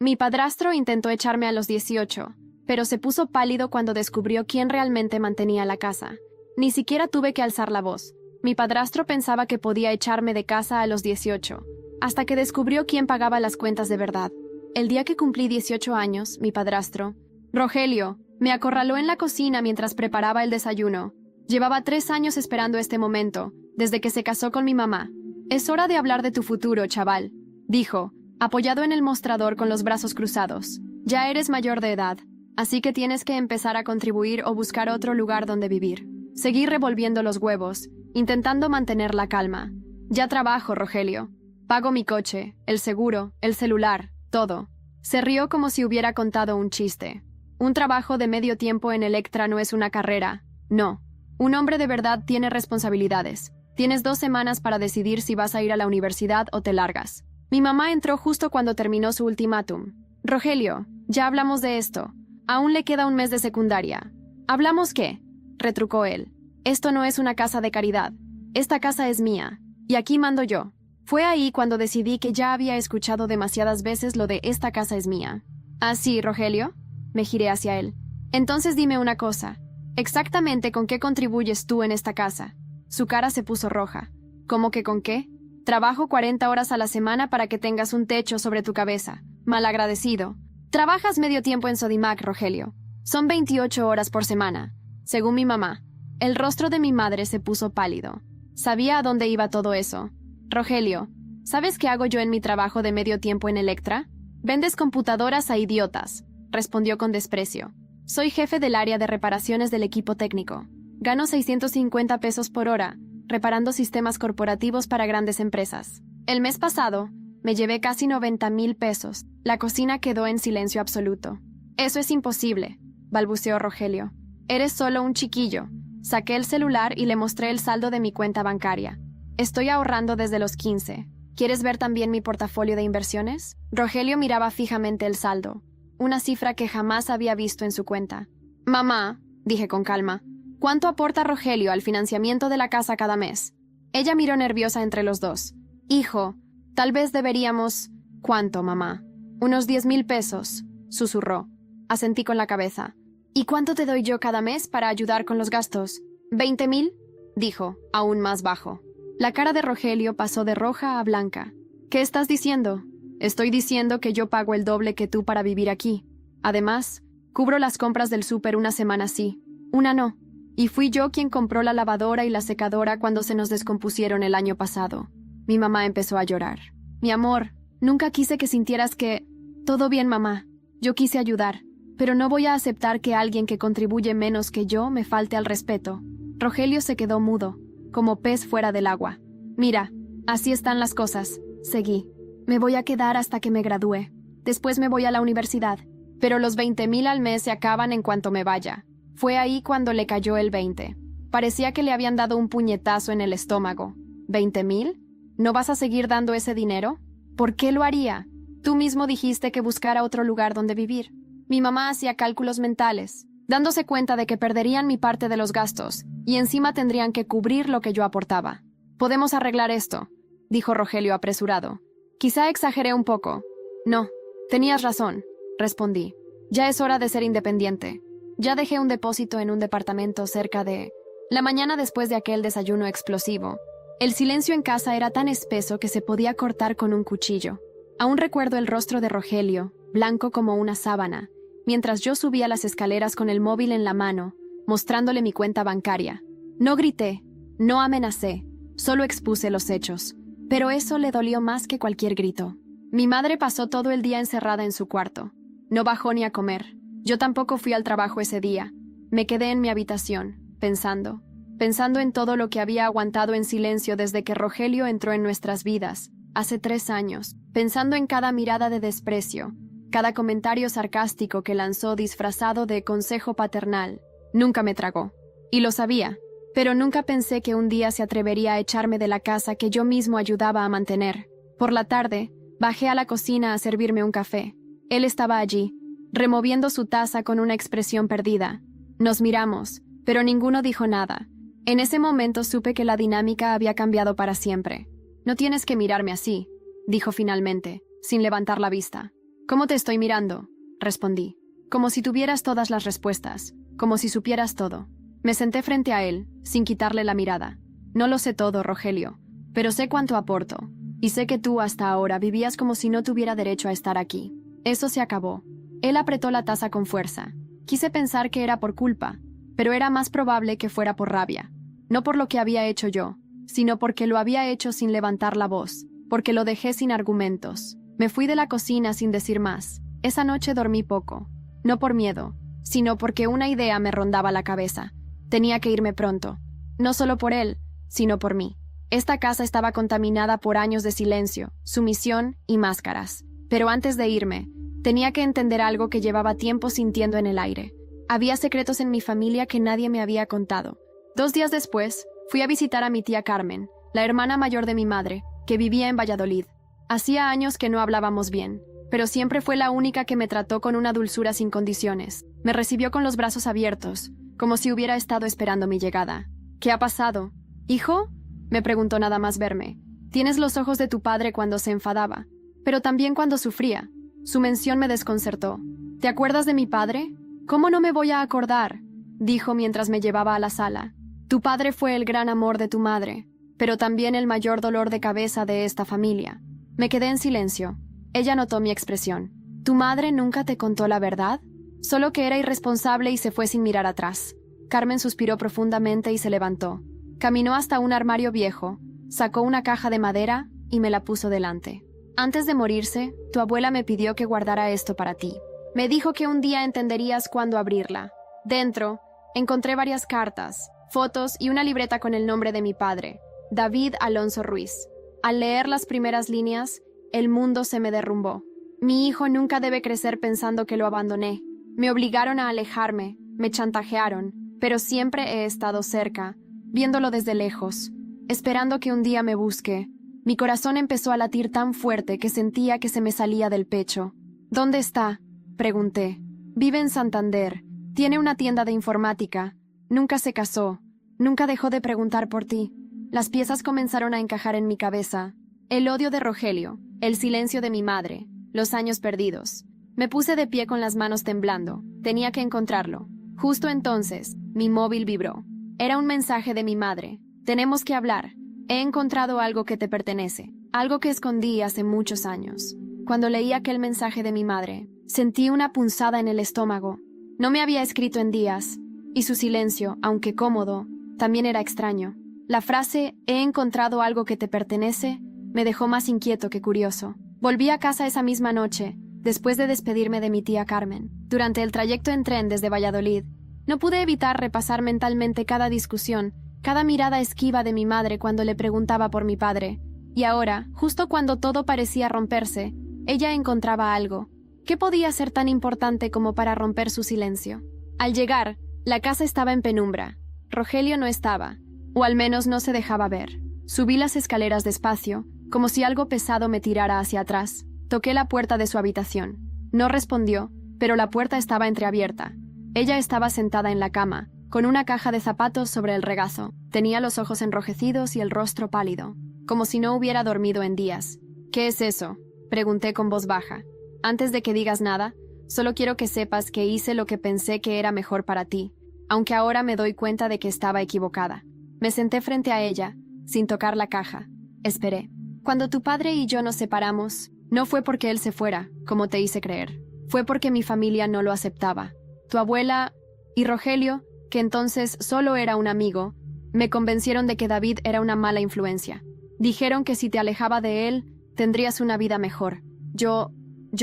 Mi padrastro intentó echarme a los 18, pero se puso pálido cuando descubrió quién realmente mantenía la casa. Ni siquiera tuve que alzar la voz. Mi padrastro pensaba que podía echarme de casa a los 18, hasta que descubrió quién pagaba las cuentas de verdad. El día que cumplí 18 años, mi padrastro, Rogelio, me acorraló en la cocina mientras preparaba el desayuno. Llevaba 3 años esperando este momento, desde que se casó con mi mamá. «Es hora de hablar de tu futuro, chaval», dijo, apoyado en el mostrador con los brazos cruzados. «Ya eres mayor de edad, así que tienes que empezar a contribuir o buscar otro lugar donde vivir». Seguí revolviendo los huevos, intentando mantener la calma. «Ya trabajo, Rogelio. Pago mi coche, el seguro, el celular, todo». Se rió como si hubiera contado un chiste. «Un trabajo de medio tiempo en Electra no es una carrera. No. Un hombre de verdad tiene responsabilidades. Tienes 2 semanas para decidir si vas a ir a la universidad o te largas». Mi mamá entró justo cuando terminó su ultimátum. «Rogelio, ya hablamos de esto. Aún le queda un mes de secundaria». «¿Hablamos qué?», retrucó él. «Esto no es una casa de caridad. Esta casa es mía. Y aquí mando yo». Fue ahí cuando decidí que ya había escuchado demasiadas veces lo de «esta casa es mía». «¿Ah, sí, Rogelio?», me giré hacia él. «Entonces dime una cosa. ¿Exactamente con qué contribuyes tú en esta casa?». Su cara se puso roja. «¿Cómo que con qué? Trabajo 40 horas a la semana para que tengas un techo sobre tu cabeza. Malagradecido. Trabajas medio tiempo en Sodimac, Rogelio. Son 28 horas por semana, según mi mamá». El rostro de mi madre se puso pálido. Sabía a dónde iba todo eso. «Rogelio, ¿sabes qué hago yo en mi trabajo de medio tiempo en Electra? Vendes computadoras a idiotas», respondió con desprecio. «Soy jefe del área de reparaciones del equipo técnico. Gano 650 pesos por hora, reparando sistemas corporativos para grandes empresas. El mes pasado, me llevé casi 90,000 pesos. La cocina quedó en silencio absoluto. «Eso es imposible», balbuceó Rogelio. «Eres solo un chiquillo». Saqué el celular y le mostré el saldo de mi cuenta bancaria. «Estoy ahorrando desde los 15. ¿Quieres ver también mi portafolio de inversiones?». Rogelio miraba fijamente el saldo, una cifra que jamás había visto en su cuenta. «Mamá», dije con calma, «¿cuánto aporta Rogelio al financiamiento de la casa cada mes?». Ella miró nerviosa entre los dos. «Hijo, tal vez deberíamos…». «¿Cuánto, mamá?». «Unos 10,000 pesos», susurró. Asentí con la cabeza. «¿Y cuánto te doy yo cada mes para ayudar con los gastos?». «20,000», dijo, aún más bajo. La cara de Rogelio pasó de roja a blanca. «¿Qué estás diciendo?». «Estoy diciendo que yo pago el doble que tú para vivir aquí. Además, cubro las compras del súper una semana sí, una no. Y fui yo quien compró la lavadora y la secadora cuando se nos descompusieron el año pasado». Mi mamá empezó a llorar. «Mi amor, nunca quise que sintieras que…». «Todo bien, mamá. Yo quise ayudar. Pero no voy a aceptar que alguien que contribuye menos que yo me falte al respeto». Rogelio se quedó mudo, como pez fuera del agua. «Mira, así están las cosas», seguí. «Me voy a quedar hasta que me gradúe. Después me voy a la universidad. Pero los 20,000 al mes se acaban en cuanto me vaya». Fue ahí cuando le cayó el 20. Parecía que le habían dado un puñetazo en el estómago. «¿20,000? ¿No vas a seguir dando ese dinero? ¿Por qué lo haría? Tú mismo dijiste que buscara otro lugar donde vivir». Mi mamá hacía cálculos mentales, dándose cuenta de que perderían mi parte de los gastos, y encima tendrían que cubrir lo que yo aportaba. «Podemos arreglar esto», dijo Rogelio apresurado. «Quizá exageré un poco». «No, tenías razón», respondí. «Ya es hora de ser independiente. Ya dejé un depósito en un departamento cerca de…». La mañana después de aquel desayuno explosivo, el silencio en casa era tan espeso que se podía cortar con un cuchillo. Aún recuerdo el rostro de Rogelio, blanco como una sábana, mientras yo subía las escaleras con el móvil en la mano, mostrándole mi cuenta bancaria. No grité, no amenacé, solo expuse los hechos. Pero eso le dolió más que cualquier grito. Mi madre pasó todo el día encerrada en su cuarto. No bajó ni a comer. Yo tampoco fui al trabajo ese día. Me quedé en mi habitación, pensando en todo lo que había aguantado en silencio desde que Rogelio entró en nuestras vidas, hace 3 años, pensando en cada mirada de desprecio, cada comentario sarcástico que lanzó disfrazado de consejo paternal. Nunca me tragó. Y lo sabía, pero nunca pensé que un día se atrevería a echarme de la casa que yo mismo ayudaba a mantener. Por la tarde, bajé a la cocina a servirme un café. Él estaba allí, removiendo su taza con una expresión perdida. Nos miramos, pero ninguno dijo nada. En ese momento supe que la dinámica había cambiado para siempre. «No tienes que mirarme así», dijo finalmente, sin levantar la vista. ¿Cómo te estoy mirando?, respondí. Como si tuvieras todas las respuestas, como si supieras todo. Me senté frente a él, sin quitarle la mirada. No lo sé todo, Rogelio, pero sé cuánto aporto. Y sé que tú hasta ahora vivías como si no tuviera derecho a estar aquí. Eso se acabó. Él apretó la taza con fuerza. Quise pensar que era por culpa, pero era más probable que fuera por rabia. No por lo que había hecho yo, sino porque lo había hecho sin levantar la voz, porque lo dejé sin argumentos. Me fui de la cocina sin decir más. Esa noche dormí poco. No por miedo, sino porque una idea me rondaba la cabeza. Tenía que irme pronto. No solo por él, sino por mí. Esta casa estaba contaminada por años de silencio, sumisión y máscaras. Pero antes de irme, tenía que entender algo que llevaba tiempo sintiendo en el aire. Había secretos en mi familia que nadie me había contado. 2 días después, fui a visitar a mi tía Carmen, la hermana mayor de mi madre, que vivía en Valladolid. Hacía años que no hablábamos bien, pero siempre fue la única que me trató con una dulzura sin condiciones. Me recibió con los brazos abiertos, como si hubiera estado esperando mi llegada. ¿Qué ha pasado? ¿Hijo?, me preguntó nada más verme. Tienes los ojos de tu padre cuando se enfadaba, pero también cuando sufría. Su mención me desconcertó. ¿Te acuerdas de mi padre? ¿Cómo no me voy a acordar?, dijo mientras me llevaba a la sala. Tu padre fue el gran amor de tu madre, pero también el mayor dolor de cabeza de esta familia. Me quedé en silencio. Ella notó mi expresión. ¿Tu madre nunca te contó la verdad? Solo que era irresponsable y se fue sin mirar atrás. Carmen suspiró profundamente y se levantó. Caminó hasta un armario viejo, sacó una caja de madera y me la puso delante. Antes de morirse, tu abuela me pidió que guardara esto para ti. Me dijo que un día entenderías cuándo abrirla. Dentro, encontré varias cartas, fotos y una libreta con el nombre de mi padre, David Alonso Ruiz. Al leer las primeras líneas, el mundo se me derrumbó. Mi hijo nunca debe crecer pensando que lo abandoné. Me obligaron a alejarme, me chantajearon, pero siempre he estado cerca, viéndolo desde lejos, esperando que un día me busque. Mi corazón empezó a latir tan fuerte que sentía que se me salía del pecho. ¿Dónde está?, pregunté. Vive en Santander. Tiene una tienda de informática. Nunca se casó. Nunca dejó de preguntar por ti. Las piezas comenzaron a encajar en mi cabeza. El odio de Rogelio, el silencio de mi madre, los años perdidos. Me puse de pie con las manos temblando. Tenía que encontrarlo. Justo entonces, mi móvil vibró. Era un mensaje de mi madre. Tenemos que hablar. He encontrado algo que te pertenece, algo que escondí hace muchos años. Cuando leí aquel mensaje de mi madre, sentí una punzada en el estómago. No me había escrito en días, y su silencio, aunque cómodo, también era extraño. La frase «he encontrado algo que te pertenece» me dejó más inquieto que curioso. Volví a casa esa misma noche, después de despedirme de mi tía Carmen. Durante el trayecto en tren desde Valladolid, no pude evitar repasar mentalmente cada discusión, cada mirada esquiva de mi madre cuando le preguntaba por mi padre. Y ahora, justo cuando todo parecía romperse, ella encontraba algo. ¿Qué podía ser tan importante como para romper su silencio? Al llegar, la casa estaba en penumbra. Rogelio no estaba, o al menos no se dejaba ver. Subí las escaleras despacio, como si algo pesado me tirara hacia atrás. Toqué la puerta de su habitación. No respondió, pero la puerta estaba entreabierta. Ella estaba sentada en la cama, con una caja de zapatos sobre el regazo. Tenía los ojos enrojecidos y el rostro pálido, como si no hubiera dormido en días. ¿Qué es eso?, pregunté con voz baja. Antes de que digas nada, solo quiero que sepas que hice lo que pensé que era mejor para ti, aunque ahora me doy cuenta de que estaba equivocada. Me senté frente a ella, sin tocar la caja. Esperé. Cuando tu padre y yo nos separamos, no fue porque él se fuera, como te hice creer. Fue porque mi familia no lo aceptaba. Tu abuela y Rogelio, que entonces solo era un amigo, me convencieron de que David era una mala influencia. Dijeron que si te alejaba de él, tendrías una vida mejor. Yo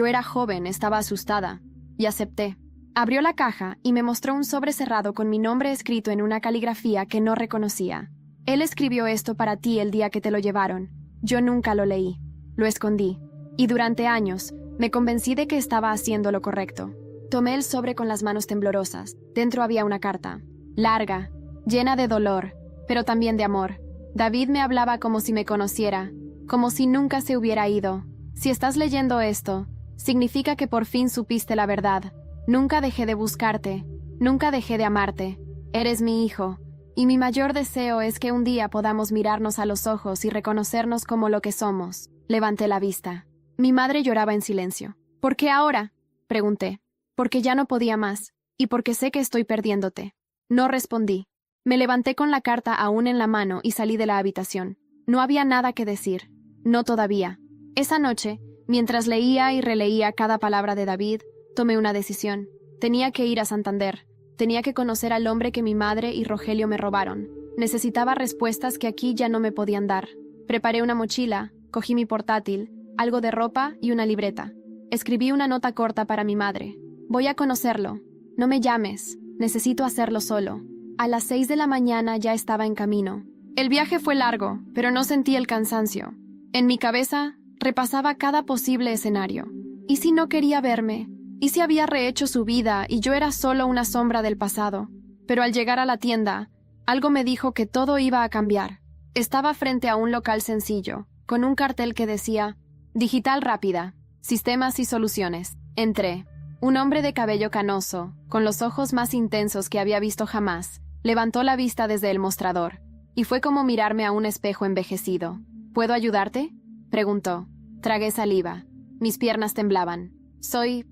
era joven, estaba asustada, y acepté. Abrió la caja y me mostró un sobre cerrado con mi nombre escrito en una caligrafía que no reconocía. Él escribió esto para ti el día que te lo llevaron. Yo nunca lo leí. Lo escondí. Y durante años, me convencí de que estaba haciendo lo correcto. Tomé el sobre con las manos temblorosas. Dentro había una carta. Larga, llena de dolor, pero también de amor. David me hablaba como si me conociera, como si nunca se hubiera ido. Si estás leyendo esto, significa que por fin supiste la verdad. Nunca dejé de buscarte, nunca dejé de amarte. Eres mi hijo, y mi mayor deseo es que un día podamos mirarnos a los ojos y reconocernos como lo que somos. Levanté la vista. Mi madre lloraba en silencio. ¿Por qué ahora? Pregunté. Porque ya no podía más, y porque sé que estoy perdiéndote. No respondí. Me levanté con la carta aún en la mano y salí de la habitación. No había nada que decir. No todavía. Esa noche, mientras leía y releía cada palabra de David, tomé una decisión. Tenía que ir a Santander. Tenía que conocer al hombre que mi madre y Rogelio me robaron. Necesitaba respuestas que aquí ya no me podían dar. Preparé una mochila, cogí mi portátil, algo de ropa y una libreta. Escribí una nota corta para mi madre. Voy a conocerlo. No me llames. Necesito hacerlo solo. A las 6 de la mañana ya estaba en camino. El viaje fue largo, pero no sentí el cansancio. En mi cabeza, repasaba cada posible escenario. ¿Y si no quería verme? ¿Y si había rehecho su vida y yo era solo una sombra del pasado? Pero al llegar a la tienda, algo me dijo que todo iba a cambiar. Estaba frente a un local sencillo, con un cartel que decía «Digital rápida, sistemas y soluciones». Entré. Un hombre de cabello canoso, con los ojos más intensos que había visto jamás, levantó la vista desde el mostrador, y fue como mirarme a un espejo envejecido. «¿Puedo ayudarte?», preguntó. Tragué saliva. Mis piernas temblaban. Soy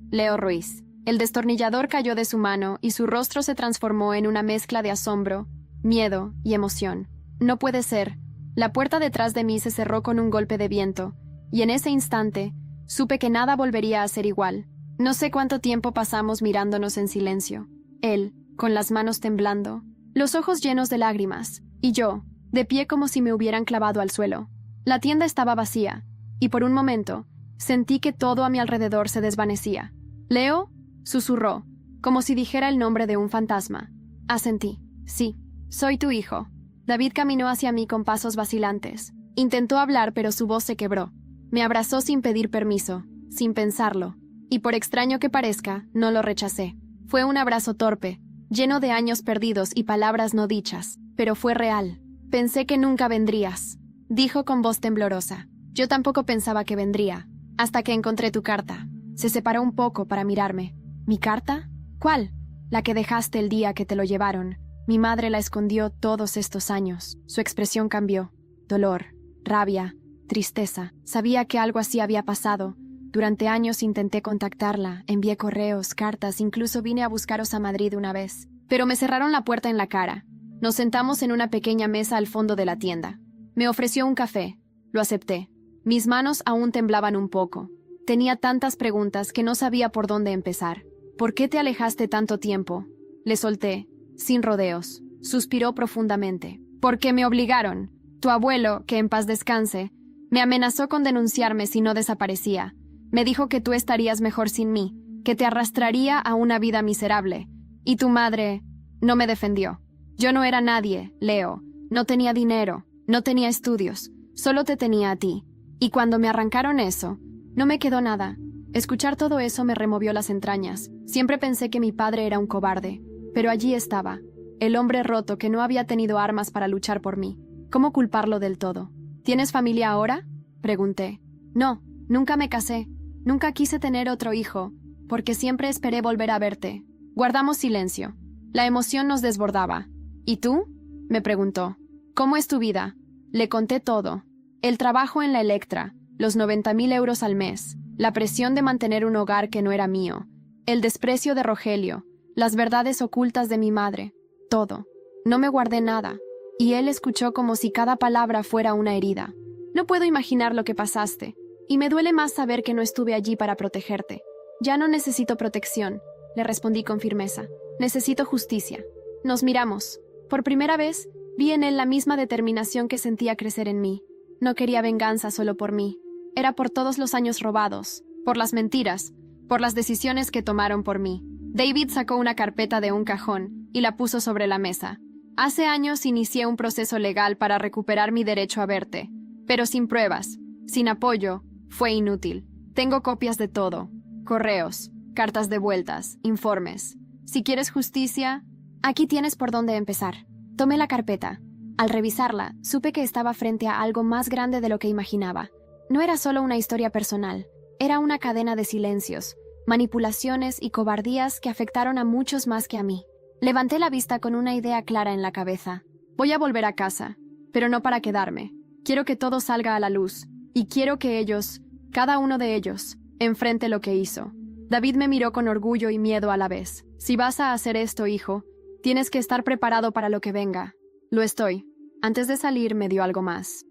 Leo Ruiz. El destornillador cayó de su mano y su rostro se transformó en una mezcla de asombro, miedo y emoción. No puede ser. La puerta detrás de mí se cerró con un golpe de viento, y en ese instante supe que nada volvería a ser igual. No sé cuánto tiempo pasamos mirándonos en silencio. Él, con las manos temblando, los ojos llenos de lágrimas, y yo, de pie como si me hubieran clavado al suelo. La tienda estaba vacía, y por un momento sentí que todo a mi alrededor se desvanecía. «¿Leo?», susurró, como si dijera el nombre de un fantasma. Asentí. «Sí, soy tu hijo». David caminó hacia mí con pasos vacilantes. Intentó hablar, pero su voz se quebró. Me abrazó sin pedir permiso, sin pensarlo, y por extraño que parezca, no lo rechacé. Fue un abrazo torpe, lleno de años perdidos y palabras no dichas, pero fue real. «Pensé que nunca vendrías», dijo con voz temblorosa. Yo tampoco pensaba que vendría, hasta que encontré tu carta. Se separó un poco para mirarme. ¿Mi carta? ¿Cuál? La que dejaste el día que te lo llevaron. Mi madre la escondió todos estos años. Su expresión cambió. Dolor, rabia, tristeza. Sabía que algo así había pasado. Durante años intenté contactarla, envié correos, cartas, incluso vine a buscaros a Madrid una vez. Pero me cerraron la puerta en la cara. Nos sentamos en una pequeña mesa al fondo de la tienda. Me ofreció un café. Lo acepté. Mis manos aún temblaban un poco. Tenía tantas preguntas que no sabía por dónde empezar. «¿Por qué te alejaste tanto tiempo?», le solté, sin rodeos. Suspiró profundamente. «Porque me obligaron. Tu abuelo, que en paz descanse, me amenazó con denunciarme si no desaparecía. Me dijo que tú estarías mejor sin mí, que te arrastraría a una vida miserable. Y tu madre no me defendió. Yo no era nadie, Leo. No tenía dinero, no tenía estudios. Solo te tenía a ti. Y cuando me arrancaron eso, no me quedó nada». Escuchar todo eso me removió las entrañas. Siempre pensé que mi padre era un cobarde, pero allí estaba, el hombre roto que no había tenido armas para luchar por mí. ¿Cómo culparlo del todo? ¿Tienes familia ahora?, pregunté. No, nunca me casé. Nunca quise tener otro hijo, porque siempre esperé volver a verte. Guardamos silencio. La emoción nos desbordaba. ¿Y tú?, me preguntó. ¿Cómo es tu vida? Le conté todo. El trabajo en la Electra, los 90.000 euros al mes, la presión de mantener un hogar que no era mío, el desprecio de Rogelio, las verdades ocultas de mi madre, todo. No me guardé nada, y él escuchó como si cada palabra fuera una herida. «No puedo imaginar lo que pasaste, y me duele más saber que no estuve allí para protegerte. Ya no necesito protección», le respondí con firmeza. «Necesito justicia». Nos miramos. Por primera vez, vi en él la misma determinación que sentía crecer en mí. No quería venganza solo por mí. Era por todos los años robados, por las mentiras, por las decisiones que tomaron por mí. David sacó una carpeta de un cajón y la puso sobre la mesa. «Hace años inicié un proceso legal para recuperar mi derecho a verte, pero sin pruebas, sin apoyo, fue inútil. Tengo copias de todo, correos, cartas de vueltas, informes. Si quieres justicia, aquí tienes por dónde empezar». Tomé la carpeta. Al revisarla, supe que estaba frente a algo más grande de lo que imaginaba. No era solo una historia personal, era una cadena de silencios, manipulaciones y cobardías que afectaron a muchos más que a mí. Levanté la vista con una idea clara en la cabeza. Voy a volver a casa, pero no para quedarme. Quiero que todo salga a la luz, y quiero que ellos, cada uno de ellos, enfrente lo que hizo. David me miró con orgullo y miedo a la vez. Si vas a hacer esto, hijo, tienes que estar preparado para lo que venga. Lo estoy. Antes de salir me dio algo más.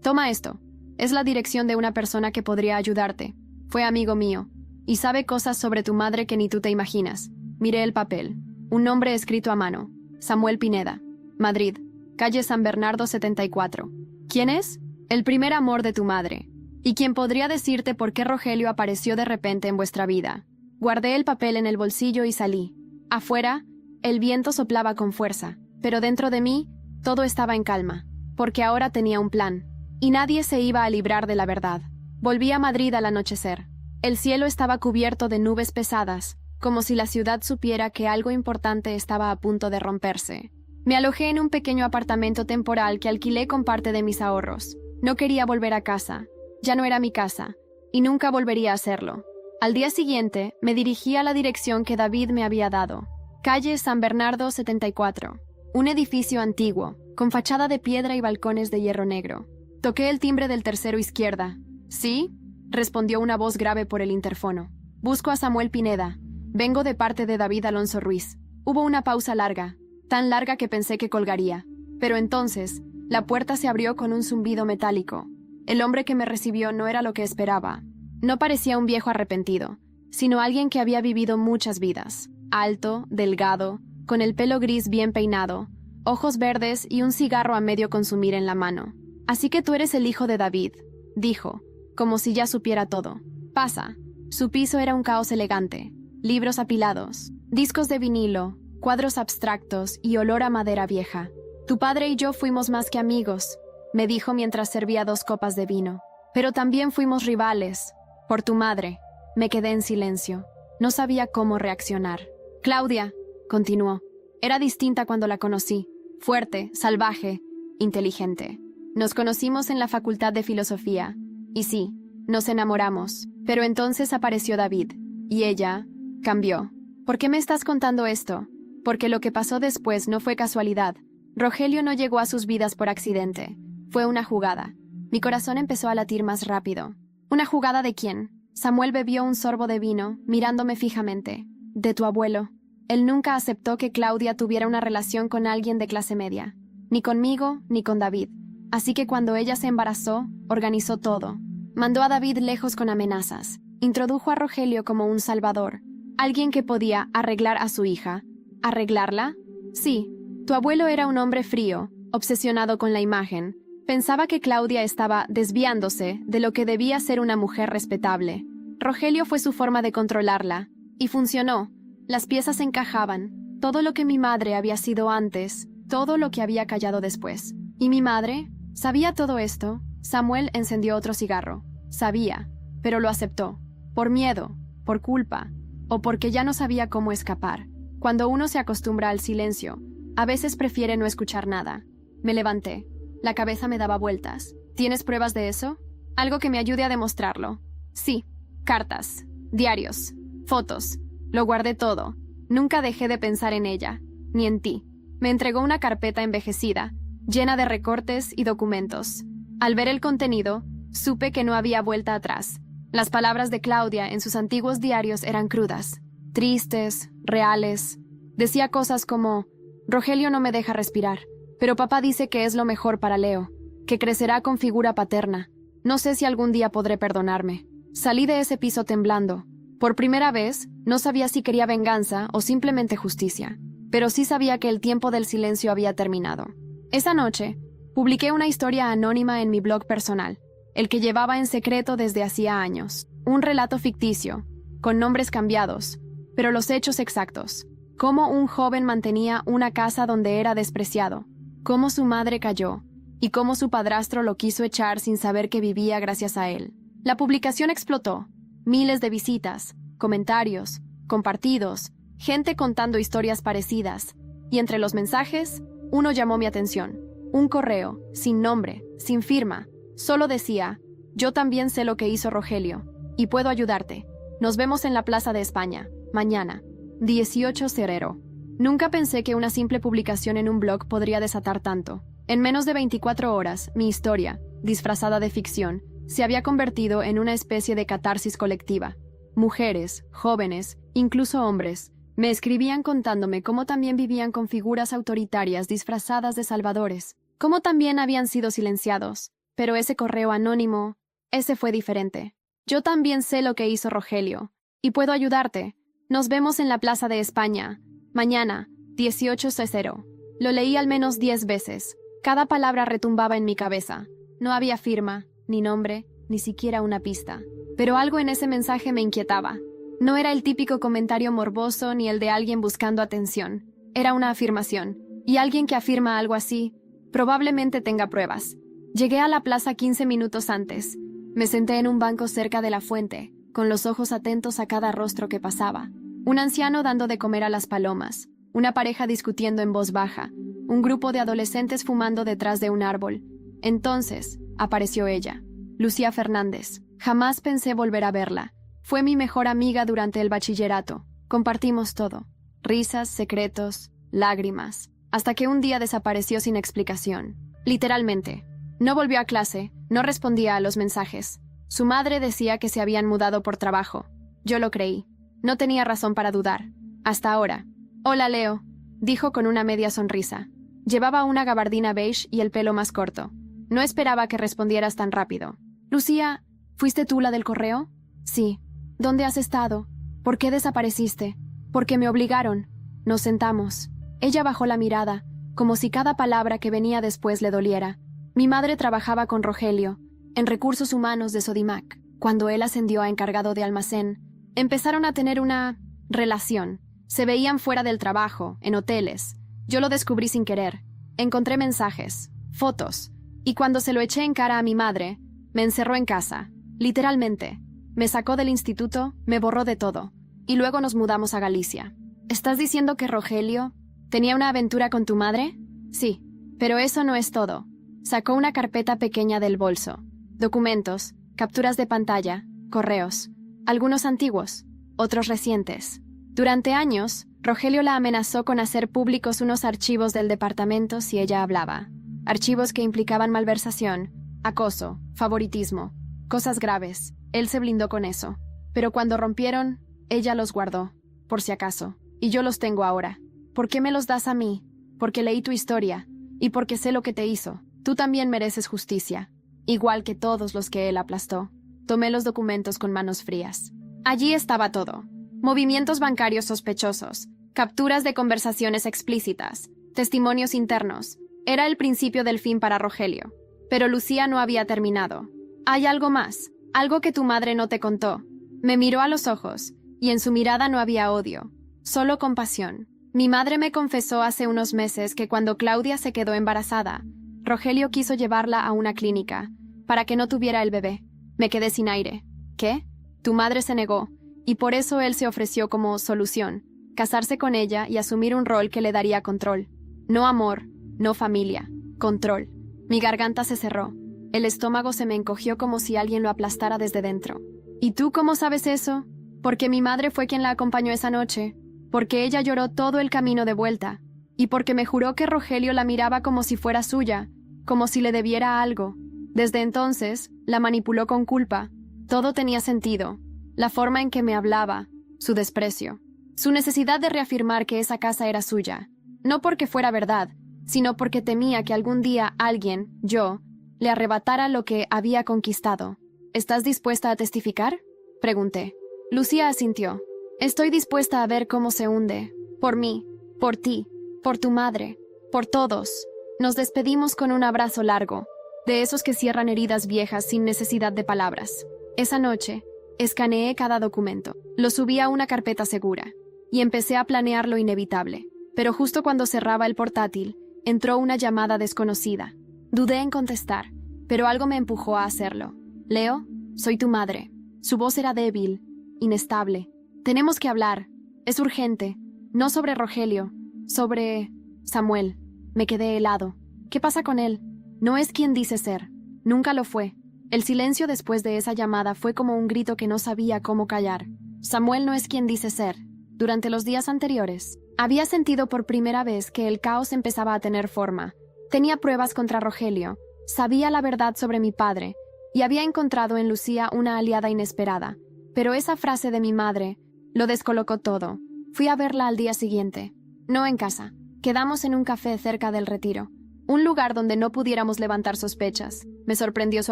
Toma esto. Es la dirección de una persona que podría ayudarte. Fue amigo mío. Y sabe cosas sobre tu madre que ni tú te imaginas. Miré el papel. Un nombre escrito a mano. Samuel Pineda. Madrid. Calle San Bernardo 74. ¿Quién es? El primer amor de tu madre. ¿Y quién podría decirte por qué Rogelio apareció de repente en vuestra vida? Guardé el papel en el bolsillo y salí. Afuera, el viento soplaba con fuerza, pero dentro de mí, todo estaba en calma, porque ahora tenía un plan, y nadie se iba a librar de la verdad. Volví a Madrid al anochecer. El cielo estaba cubierto de nubes pesadas, como si la ciudad supiera que algo importante estaba a punto de romperse. Me alojé en un pequeño apartamento temporal que alquilé con parte de mis ahorros. No quería volver a casa. Ya no era mi casa, y nunca volvería a hacerlo. Al día siguiente, me dirigí a la dirección que David me había dado. Calle San Bernardo 74. Un edificio antiguo, con fachada de piedra y balcones de hierro negro. Toqué el timbre del tercero izquierda. ¿Sí? Respondió una voz grave por el interfono. Busco a Samuel Pineda. Vengo de parte de David Alonso Ruiz. Hubo una pausa larga, tan larga que pensé que colgaría. Pero entonces, la puerta se abrió con un zumbido metálico. El hombre que me recibió no era lo que esperaba. No parecía un viejo arrepentido, sino alguien que había vivido muchas vidas. Alto, delgado, con el pelo gris bien peinado, ojos verdes y un cigarro a medio consumir en la mano. «Así que tú eres el hijo de David», dijo, como si ya supiera todo. «Pasa». Su piso era un caos elegante. Libros apilados, discos de vinilo, cuadros abstractos y olor a madera vieja. «Tu padre y yo fuimos más que amigos», me dijo mientras servía 2 copas de vino. «Pero también fuimos rivales. Por tu madre». Me quedé en silencio. No sabía cómo reaccionar. «Claudia», continuó, «era distinta cuando la conocí. Fuerte, salvaje, inteligente. Nos conocimos en la Facultad de Filosofía. Y sí, nos enamoramos. Pero entonces apareció David. Y ella cambió. ¿Por qué me estás contando esto? Porque lo que pasó después no fue casualidad. Rogelio no llegó a sus vidas por accidente. Fue una jugada. Mi corazón empezó a latir más rápido. ¿Una jugada de quién? Samuel bebió un sorbo de vino, mirándome fijamente. De tu abuelo. Él nunca aceptó que Claudia tuviera una relación con alguien de clase media. Ni conmigo, ni con David. Así que cuando ella se embarazó, organizó todo. Mandó a David lejos con amenazas. Introdujo a Rogelio como un salvador. Alguien que podía arreglar a su hija. ¿Arreglarla? Sí. Tu abuelo era un hombre frío, obsesionado con la imagen. Pensaba que Claudia estaba desviándose de lo que debía ser una mujer respetable. Rogelio fue su forma de controlarla. Y funcionó. Las piezas encajaban. Todo lo que mi madre había sido antes, todo lo que había callado después. ¿Y mi madre? ¿Sabía todo esto? Samuel encendió otro cigarro. Sabía, pero lo aceptó. Por miedo, por culpa, o porque ya no sabía cómo escapar. Cuando uno se acostumbra al silencio, a veces prefiere no escuchar nada. Me levanté. La cabeza me daba vueltas. ¿Tienes pruebas de eso? Algo que me ayude a demostrarlo. Sí. Cartas, diarios, fotos. Lo guardé todo. Nunca dejé de pensar en ella, ni en ti. Me entregó una carpeta envejecida, llena de recortes y documentos. Al ver el contenido, supe que no había vuelta atrás. Las palabras de Claudia en sus antiguos diarios eran crudas, tristes, reales. Decía cosas como: Rogelio no me deja respirar, pero papá dice que es lo mejor para Leo, que crecerá con figura paterna. No sé si algún día podré perdonarme. Salí de ese piso temblando. Por primera vez, no sabía si quería venganza o simplemente justicia, pero sí sabía que el tiempo del silencio había terminado. Esa noche, publiqué una historia anónima en mi blog personal, el que llevaba en secreto desde hacía años. Un relato ficticio, con nombres cambiados, pero los hechos exactos. Cómo un joven mantenía una casa donde era despreciado, cómo su madre cayó, y cómo su padrastro lo quiso echar sin saber que vivía gracias a él. La publicación explotó. Miles de visitas, comentarios, compartidos, gente contando historias parecidas. Y entre los mensajes, uno llamó mi atención. Un correo, sin nombre, sin firma. Solo decía: yo también sé lo que hizo Rogelio, y puedo ayudarte. Nos vemos en la Plaza de España, mañana, 18/00. Nunca pensé que una simple publicación en un blog podría desatar tanto. En menos de 24 horas, mi historia, disfrazada de ficción, se había convertido en una especie de catarsis colectiva. Mujeres, jóvenes, incluso hombres, me escribían contándome cómo también vivían con figuras autoritarias disfrazadas de salvadores, cómo también habían sido silenciados. Pero ese correo anónimo, ese fue diferente. Yo también sé lo que hizo Rogelio, y puedo ayudarte. Nos vemos en la Plaza de España, mañana, 18:00. Lo leí al menos 10 veces. Cada palabra retumbaba en mi cabeza. No había firma, ni nombre, ni siquiera una pista. Pero algo en ese mensaje me inquietaba. No era el típico comentario morboso ni el de alguien buscando atención. Era una afirmación. Y alguien que afirma algo así, probablemente tenga pruebas. Llegué a la plaza 15 minutos antes. Me senté en un banco cerca de la fuente, con los ojos atentos a cada rostro que pasaba. Un anciano dando de comer a las palomas, una pareja discutiendo en voz baja, un grupo de adolescentes fumando detrás de un árbol. Entonces, apareció ella, Lucía Fernández. Jamás pensé volver a verla. Fue mi mejor amiga durante el bachillerato. Compartimos todo. Risas, secretos, lágrimas. Hasta que un día desapareció sin explicación. Literalmente. No volvió a clase, no respondía a los mensajes. Su madre decía que se habían mudado por trabajo. Yo lo creí. No tenía razón para dudar. Hasta ahora. «Hola, Leo», dijo con una media sonrisa. Llevaba una gabardina beige y el pelo más corto. No esperaba que respondieras tan rápido. «Lucía, ¿fuiste tú la del correo?» «Sí». «¿Dónde has estado? ¿Por qué desapareciste?» «Porque me obligaron». Nos sentamos. Ella bajó la mirada, como si cada palabra que venía después le doliera. Mi madre trabajaba con Rogelio, en recursos humanos de Sodimac. Cuando él ascendió a encargado de almacén, empezaron a tener una relación. Se veían fuera del trabajo, en hoteles. Yo lo descubrí sin querer. Encontré mensajes, fotos, y cuando se lo eché en cara a mi madre, me encerró en casa, literalmente. Me sacó del instituto, me borró de todo, y luego nos mudamos a Galicia. ¿Estás diciendo que Rogelio tenía una aventura con tu madre? Sí, pero eso no es todo. Sacó una carpeta pequeña del bolso. Documentos, capturas de pantalla, correos. Algunos antiguos, otros recientes. Durante años, Rogelio la amenazó con hacer públicos unos archivos del departamento si ella hablaba. Archivos que implicaban malversación, acoso, favoritismo, cosas graves. Él se blindó con eso. Pero cuando rompieron, ella los guardó, por si acaso. Y yo los tengo ahora. ¿Por qué me los das a mí? Porque leí tu historia, y porque sé lo que te hizo. Tú también mereces justicia, igual que todos los que él aplastó. Tomé los documentos con manos frías. Allí estaba todo. Movimientos bancarios sospechosos, capturas de conversaciones explícitas, testimonios internos. Era el principio del fin para Rogelio. Pero Lucía no había terminado. Hay algo más, algo que tu madre no te contó. Me miró a los ojos, y en su mirada no había odio, solo compasión. Mi madre me confesó hace unos meses que cuando Claudia se quedó embarazada, Rogelio quiso llevarla a una clínica, para que no tuviera el bebé. Me quedé sin aire. ¿Qué? Tu madre se negó, y por eso él se ofreció como solución, casarse con ella y asumir un rol que le daría control. No amor, no familia, control. Mi garganta se cerró. El estómago se me encogió como si alguien lo aplastara desde dentro. ¿Y tú cómo sabes eso? Porque mi madre fue quien la acompañó esa noche, porque ella lloró todo el camino de vuelta, y porque me juró que Rogelio la miraba como si fuera suya, como si le debiera algo. Desde entonces, la manipuló con culpa. Todo tenía sentido. La forma en que me hablaba, su desprecio, su necesidad de reafirmar que esa casa era suya. No porque fuera verdad, sino porque temía que algún día alguien, yo, le arrebatara lo que había conquistado. ¿Estás dispuesta a testificar?, pregunté. Lucía asintió. Estoy dispuesta a ver cómo se hunde. Por mí, por ti, por tu madre, por todos. Nos despedimos con un abrazo largo, de esos que cierran heridas viejas sin necesidad de palabras. Esa noche, escaneé cada documento, lo subí a una carpeta segura, y empecé a planear lo inevitable. Pero justo cuando cerraba el portátil, entró una llamada desconocida. Dudé en contestar, pero algo me empujó a hacerlo. Leo, soy tu madre. Su voz era débil, inestable. Tenemos que hablar. Es urgente. No sobre Rogelio, sobre Samuel. Me quedé helado. ¿Qué pasa con él? No es quien dice ser. Nunca lo fue. El silencio después de esa llamada fue como un grito que no sabía cómo callar. Samuel no es quien dice ser. Durante los días anteriores, había sentido por primera vez que el caos empezaba a tener forma. Tenía pruebas contra Rogelio. Sabía la verdad sobre mi padre, y había encontrado en Lucía una aliada inesperada. Pero esa frase de mi madre lo descolocó todo. Fui a verla al día siguiente. No en casa. Quedamos en un café cerca del Retiro. Un lugar donde no pudiéramos levantar sospechas. Me sorprendió su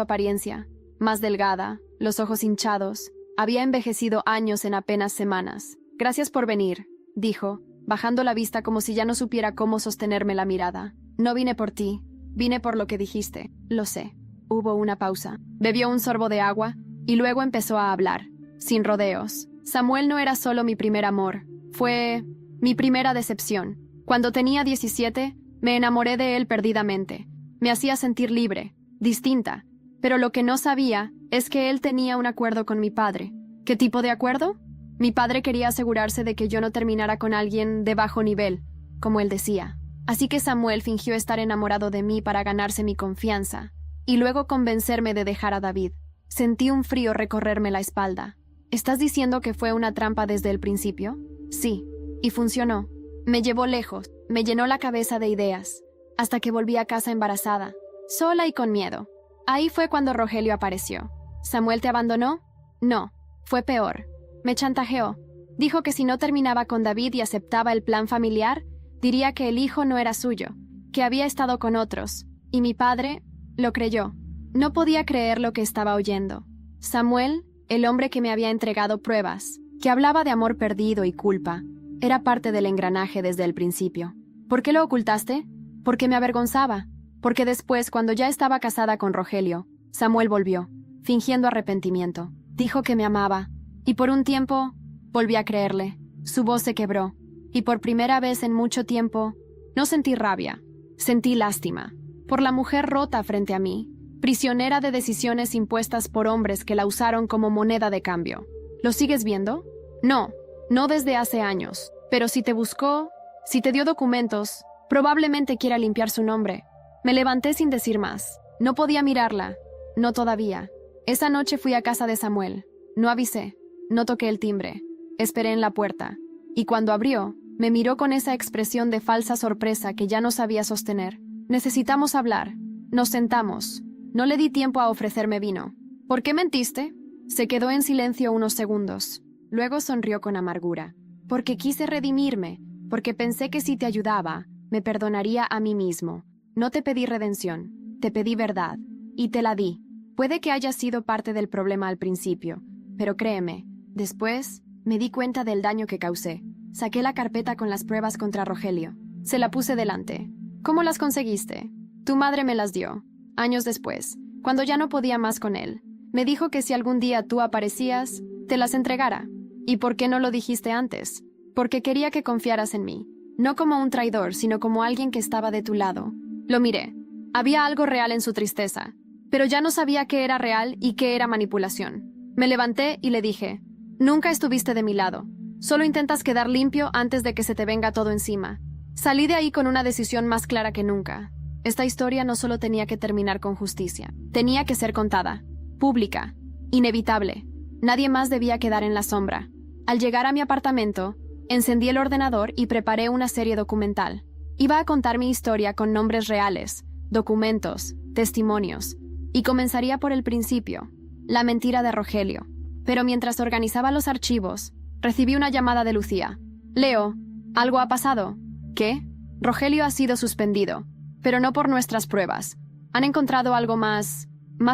apariencia. Más delgada, los ojos hinchados. Había envejecido años en apenas semanas. «Gracias por venir», dijo, bajando la vista como si ya no supiera cómo sostenerme la mirada. «No vine por ti. Vine por lo que dijiste. Lo sé». Hubo una pausa. Bebió un sorbo de agua y luego empezó a hablar, sin rodeos. Samuel no era solo mi primer amor. Fue mi primera decepción. Cuando tenía 17, me enamoré de él perdidamente. Me hacía sentir libre, distinta. Pero lo que no sabía es que él tenía un acuerdo con mi padre. ¿Qué tipo de acuerdo? Mi padre quería asegurarse de que yo no terminara con alguien de bajo nivel, como él decía. Así que Samuel fingió estar enamorado de mí para ganarse mi confianza, y luego convencerme de dejar a David. Sentí un frío recorrerme la espalda. ¿Estás diciendo que fue una trampa desde el principio? Sí, y funcionó. Me llevó lejos, me llenó la cabeza de ideas, hasta que volví a casa embarazada, sola y con miedo. Ahí fue cuando Rogelio apareció. ¿Samuel te abandonó? No, fue peor. Me chantajeó. Dijo que si no terminaba con David y aceptaba el plan familiar, diría que el hijo no era suyo, que había estado con otros, y mi padre lo creyó. No podía creer lo que estaba oyendo. Samuel, el hombre que me había entregado pruebas, que hablaba de amor perdido y culpa, era parte del engranaje desde el principio. ¿Por qué lo ocultaste? Porque me avergonzaba. Porque después, cuando ya estaba casada con Rogelio, Samuel volvió, fingiendo arrepentimiento. Dijo que me amaba, y por un tiempo volví a creerle. Su voz se quebró, y por primera vez en mucho tiempo no sentí rabia, sentí lástima, por la mujer rota frente a mí, prisionera de decisiones impuestas por hombres que la usaron como moneda de cambio. ¿Lo sigues viendo? No, no desde hace años, pero si te buscó, si te dio documentos, probablemente quiera limpiar su nombre. Me levanté sin decir más. No podía mirarla, no todavía. Esa noche fui a casa de Samuel. No avisé, no toqué el timbre. Esperé en la puerta, y cuando abrió, me miró con esa expresión de falsa sorpresa que ya no sabía sostener. Necesitamos hablar. Nos sentamos. No le di tiempo a ofrecerme vino. ¿Por qué mentiste? Se quedó en silencio unos segundos. Luego sonrió con amargura. Porque quise redimirme, porque pensé que si te ayudaba, me perdonaría a mí mismo. No te pedí redención, te pedí verdad, y te la di. Puede que haya sido parte del problema al principio, pero créeme, después me di cuenta del daño que causé. Saqué la carpeta con las pruebas contra Rogelio. Se la puse delante. ¿Cómo las conseguiste? Tu madre me las dio. Años después, cuando ya no podía más con él, me dijo que si algún día tú aparecías, te las entregara. ¿Y por qué no lo dijiste antes? Porque quería que confiaras en mí. No como un traidor, sino como alguien que estaba de tu lado. Lo miré. Había algo real en su tristeza, pero ya no sabía qué era real y qué era manipulación. Me levanté y le dije, nunca estuviste de mi lado. Solo intentas quedar limpio antes de que se te venga todo encima. Salí de ahí con una decisión más clara que nunca. Esta historia no solo tenía que terminar con justicia, tenía que ser contada, pública, inevitable. Nadie más debía quedar en la sombra. Al llegar a mi apartamento, encendí el ordenador y preparé una serie documental. Iba a contar mi historia con nombres reales, documentos, testimonios, y comenzaría por el principio, la mentira de Rogelio. Pero mientras organizaba los archivos, recibí una llamada de Lucía. Leo, ¿algo ha pasado? ¿Qué? Rogelio ha sido suspendido, pero no por nuestras pruebas. Han encontrado algo más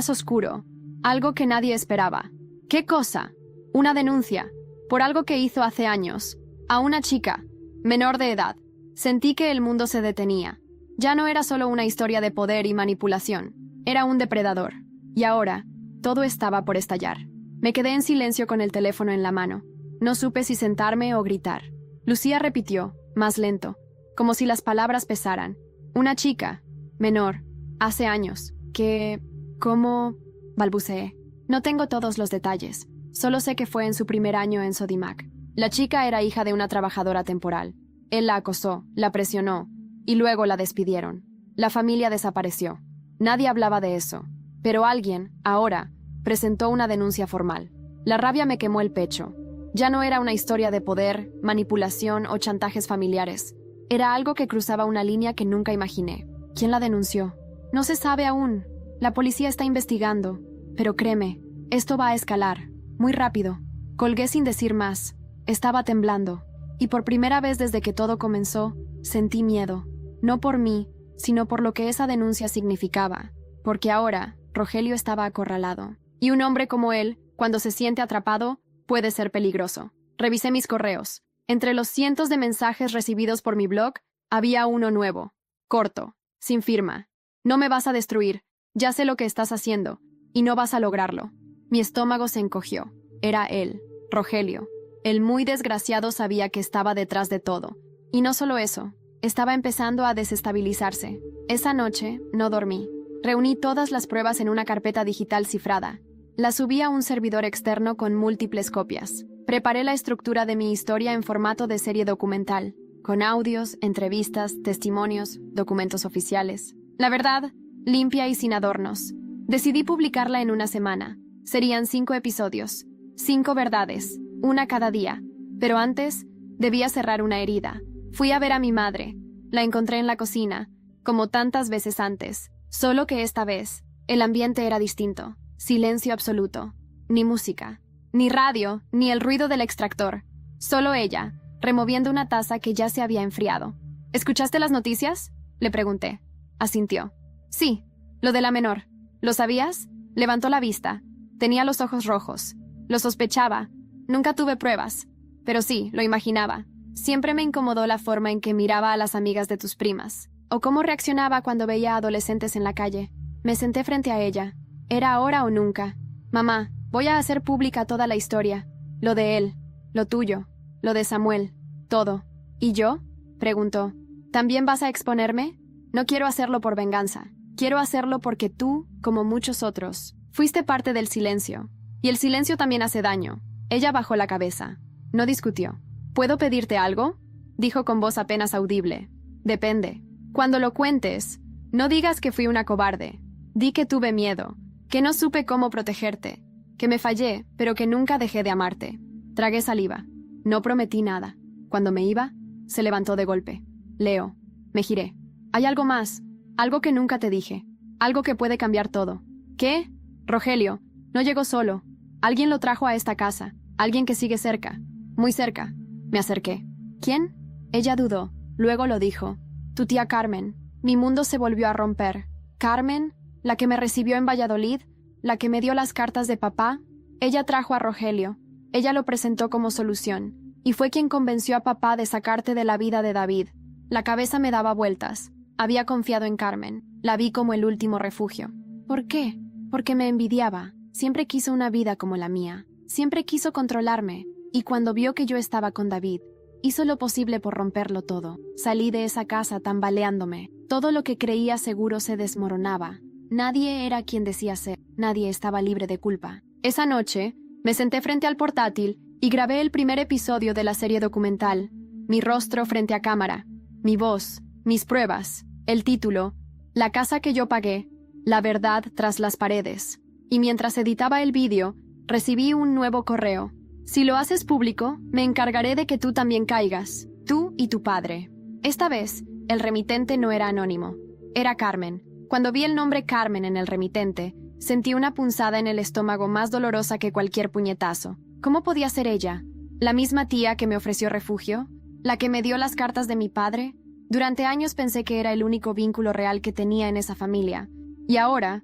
oscuro, algo que nadie esperaba. ¿Qué cosa? Una denuncia, por algo que hizo hace años, a una chica, menor de edad. Sentí que el mundo se detenía. Ya no era solo una historia de poder y manipulación, era un depredador. Y ahora, todo estaba por estallar. Me quedé en silencio con el teléfono en la mano. No supe si sentarme o gritar. Lucía repitió, más lento, como si las palabras pesaran. Una chica, menor, hace años, que... ¿Cómo? Balbuceé. No tengo todos los detalles. Solo sé que fue en su primer año en Sodimac. La chica era hija de una trabajadora temporal. Él la acosó, la presionó, y luego la despidieron. La familia desapareció. Nadie hablaba de eso. Pero alguien, ahora, presentó una denuncia formal. La rabia me quemó el pecho. Ya no era una historia de poder, manipulación o chantajes familiares. Era algo que cruzaba una línea que nunca imaginé. ¿Quién la denunció? No se sabe aún. La policía está investigando. Pero créeme, esto va a escalar. Muy rápido. Colgué sin decir más. Estaba temblando. Y por primera vez desde que todo comenzó, sentí miedo. No por mí, sino por lo que esa denuncia significaba. Porque ahora, Rogelio estaba acorralado. Y un hombre como él, cuando se siente atrapado, puede ser peligroso. Revisé mis correos. Entre los cientos de mensajes recibidos por mi blog, había uno nuevo. Corto. Sin firma. No me vas a destruir. Ya sé lo que estás haciendo. Y no vas a lograrlo. Mi estómago se encogió. Era él, Rogelio. El muy desgraciado sabía que estaba detrás de todo. Y no solo eso. Estaba empezando a desestabilizarse. Esa noche no dormí. Reuní todas las pruebas en una carpeta digital cifrada. Las subí a un servidor externo con múltiples copias. Preparé la estructura de mi historia en formato de serie documental, con audios, entrevistas, testimonios, documentos oficiales. La verdad, limpia y sin adornos. Decidí publicarla en una semana. Serían 5 episodios, 5 verdades, una cada día. Pero antes, debía cerrar una herida. Fui a ver a mi madre. La encontré en la cocina, como tantas veces antes. Solo que esta vez, el ambiente era distinto. Silencio absoluto. Ni música, ni radio, ni el ruido del extractor. Solo ella, removiendo una taza que ya se había enfriado. ¿Escuchaste las noticias?, le pregunté. Asintió. Sí, lo de la menor. ¿Lo sabías? Levantó la vista. Tenía los ojos rojos. Lo sospechaba. Nunca tuve pruebas. Pero sí, lo imaginaba. Siempre me incomodó la forma en que miraba a las amigas de tus primas. O cómo reaccionaba cuando veía a adolescentes en la calle. Me senté frente a ella. Era ahora o nunca. Mamá, voy a hacer pública toda la historia. Lo de él, lo tuyo, lo de Samuel, todo. ¿Y yo?, preguntó. ¿También vas a exponerme? No quiero hacerlo por venganza. Quiero hacerlo porque tú, como muchos otros, fuiste parte del silencio. Y el silencio también hace daño. Ella bajó la cabeza. No discutió. ¿Puedo pedirte algo?, dijo con voz apenas audible. Depende. Cuando lo cuentes, no digas que fui una cobarde. Di que tuve miedo, que no supe cómo protegerte, que me fallé, pero que nunca dejé de amarte. Tragué saliva. No prometí nada. Cuando me iba, se levantó de golpe. Leo. Me giré. Hay algo más. Algo que nunca te dije. Algo que puede cambiar todo. ¿Qué? Rogelio. No llegó solo. Alguien lo trajo a esta casa. Alguien que sigue cerca. Muy cerca. Me acerqué. ¿Quién? Ella dudó. Luego lo dijo. Tu tía Carmen. Mi mundo se volvió a romper. Carmen, la que me recibió en Valladolid, la que me dio las cartas de papá. Ella trajo a Rogelio. Ella lo presentó como solución. Y fue quien convenció a papá de sacarte de la vida de David. La cabeza me daba vueltas. Había confiado en Carmen. La vi como el último refugio. ¿Por qué? Porque me envidiaba. Siempre quiso una vida como la mía. Siempre quiso controlarme. Y cuando vio que yo estaba con David, hizo lo posible por romperlo todo. Salí de esa casa tambaleándome. Todo lo que creía seguro se desmoronaba. Nadie era quien decía ser. Nadie estaba libre de culpa. Esa noche, me senté frente al portátil y grabé el primer episodio de la serie documental. Mi rostro frente a cámara. Mi voz. Mis pruebas. El título. La casa que yo pagué. La verdad tras las paredes. Y mientras editaba el vídeo, recibí un nuevo correo. Si lo haces público, me encargaré de que tú también caigas. Tú y tu padre. Esta vez, el remitente no era anónimo. Era Carmen. Cuando vi el nombre Carmen en el remitente, sentí una punzada en el estómago más dolorosa que cualquier puñetazo. ¿Cómo podía ser ella? ¿La misma tía que me ofreció refugio? ¿La que me dio las cartas de mi padre? Durante años pensé que era el único vínculo real que tenía en esa familia. Y ahora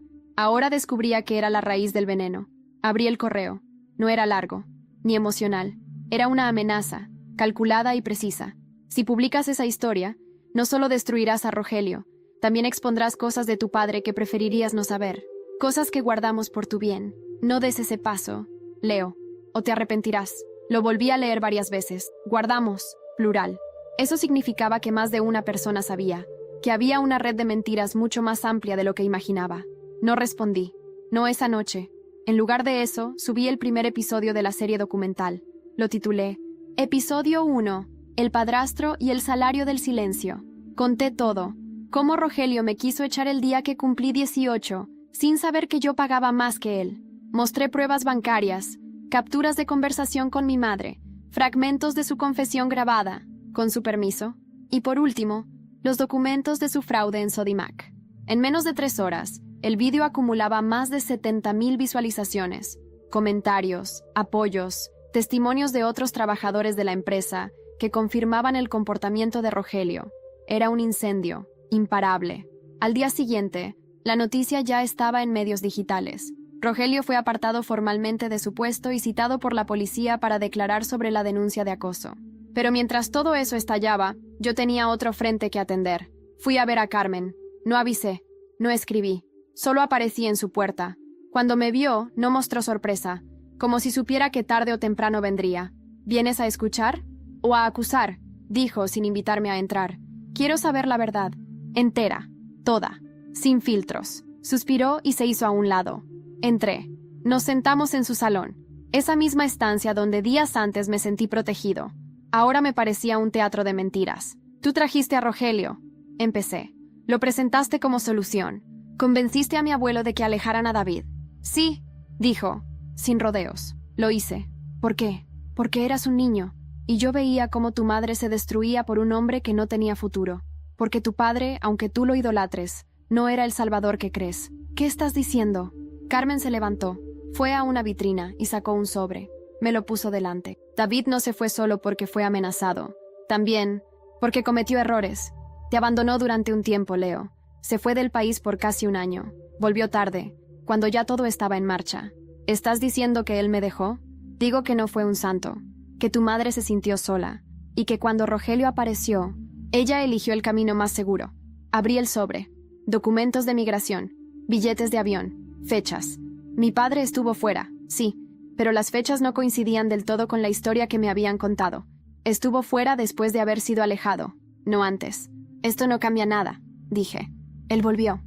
descubría que era la raíz del veneno. Abrí el correo. No era largo, ni emocional. Era una amenaza, calculada y precisa. Si publicas esa historia, no solo destruirás a Rogelio, también expondrás cosas de tu padre que preferirías no saber. Cosas que guardamos por tu bien. No des ese paso, Leo, o te arrepentirás. Lo volví a leer varias veces. Guardamos, plural. Eso significaba que más de una persona sabía, que había una red de mentiras mucho más amplia de lo que imaginaba. No respondí. No esa noche. En lugar de eso, subí el primer episodio de la serie documental. Lo titulé Episodio 1. El padrastro y el salario del silencio. Conté todo. Cómo Rogelio me quiso echar el día que cumplí 18, sin saber que yo pagaba más que él. Mostré pruebas bancarias, capturas de conversación con mi madre, fragmentos de su confesión grabada, con su permiso, y por último, los documentos de su fraude en Sodimac. En menos de 3 horas, El vídeo acumulaba más de 70,000 visualizaciones, comentarios, apoyos, testimonios de otros trabajadores de la empresa que confirmaban el comportamiento de Rogelio. Era un incendio, imparable. Al día siguiente, la noticia ya estaba en medios digitales. Rogelio fue apartado formalmente de su puesto y citado por la policía para declarar sobre la denuncia de acoso. Pero mientras todo eso estallaba, yo tenía otro frente que atender. Fui a ver a Carmen. No avisé, no escribí. Solo aparecí en su puerta. Cuando me vio, no mostró sorpresa, como si supiera que tarde o temprano vendría. ¿Vienes a escuchar? ¿O a acusar? Dijo sin invitarme a entrar. Quiero saber la verdad. Entera. Toda. Sin filtros. Suspiró y se hizo a un lado. Entré. Nos sentamos en su salón. Esa misma estancia donde días antes me sentí protegido. Ahora me parecía un teatro de mentiras. Tú trajiste a Rogelio. Empecé. Lo presentaste como solución. Convenciste a mi abuelo de que alejaran a David. Sí, dijo, sin rodeos. Lo hice. ¿Por qué? Porque eras un niño. Y yo veía cómo tu madre se destruía por un hombre que no tenía futuro. Porque tu padre, aunque tú lo idolatres, no era el salvador que crees. ¿Qué estás diciendo? Carmen se levantó. Fue a una vitrina y sacó un sobre. Me lo puso delante. David no se fue solo porque fue amenazado. También porque cometió errores. Te abandonó durante un tiempo, Leo. Se fue del país por casi un año. Volvió tarde, cuando ya todo estaba en marcha. ¿Estás diciendo que él me dejó? Digo que no fue un santo, que tu madre se sintió sola, y que cuando Rogelio apareció, ella eligió el camino más seguro. Abrí el sobre. Documentos de migración, billetes de avión, fechas. Mi padre estuvo fuera, sí, pero las fechas no coincidían del todo con la historia que me habían contado. Estuvo fuera después de haber sido alejado, no antes. Esto no cambia nada, dije. Él volvió.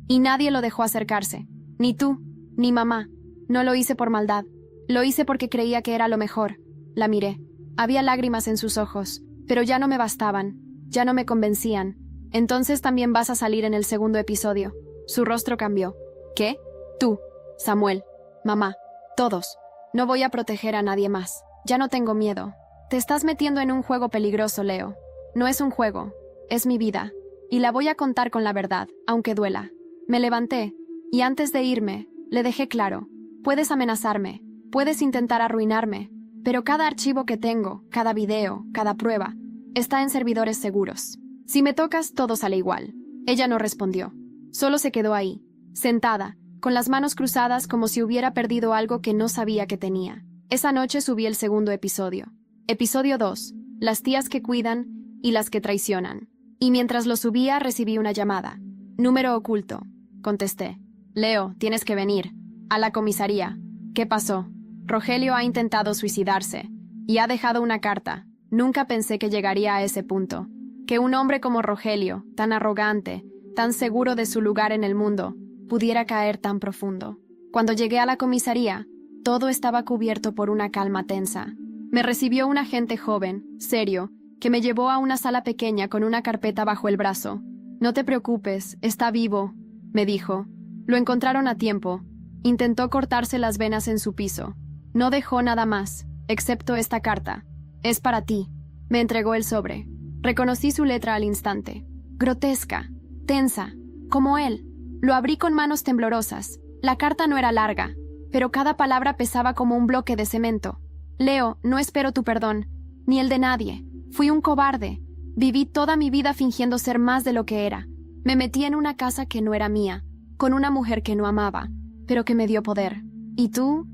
Y nadie lo dejó acercarse. Ni tú, ni mamá. No lo hice por maldad. Lo hice porque creía que era lo mejor. La miré. Había lágrimas en sus ojos, pero ya no me bastaban. Ya no me convencían. Entonces también vas a salir en el segundo episodio. Su rostro cambió. ¿Qué? Tú, Samuel, mamá, todos. No voy a proteger a nadie más. Ya no tengo miedo. Te estás metiendo en un juego peligroso, Leo. No es un juego. Es mi vida. Y la voy a contar con la verdad, aunque duela. Me levanté, y antes de irme, le dejé claro. Puedes amenazarme, puedes intentar arruinarme, pero cada archivo que tengo, cada video, cada prueba, está en servidores seguros. Si me tocas, todo sale igual. Ella no respondió. Solo se quedó ahí, sentada, con las manos cruzadas como si hubiera perdido algo que no sabía que tenía. Esa noche subí el segundo episodio. Episodio 2. Las tías que cuidan y las que traicionan. Y mientras lo subía, recibí una llamada. Número oculto. Contesté. Leo, tienes que venir. A la comisaría. ¿Qué pasó? Rogelio ha intentado suicidarse. Y ha dejado una carta. Nunca pensé que llegaría a ese punto. Que un hombre como Rogelio, tan arrogante, tan seguro de su lugar en el mundo, pudiera caer tan profundo. Cuando llegué a la comisaría, todo estaba cubierto por una calma tensa. Me recibió un agente joven, serio, que me llevó a una sala pequeña con una carpeta bajo el brazo. «No te preocupes, está vivo», me dijo. Lo encontraron a tiempo. Intentó cortarse las venas en su piso. No dejó nada más, excepto esta carta. «Es para ti». Me entregó el sobre. Reconocí su letra al instante. Grotesca, tensa, como él. Lo abrí con manos temblorosas. La carta no era larga, pero cada palabra pesaba como un bloque de cemento. «Leo, no espero tu perdón, ni el de nadie. Fui un cobarde. Viví toda mi vida fingiendo ser más de lo que era. Me metí en una casa que no era mía, con una mujer que no amaba, pero que me dio poder. Y tú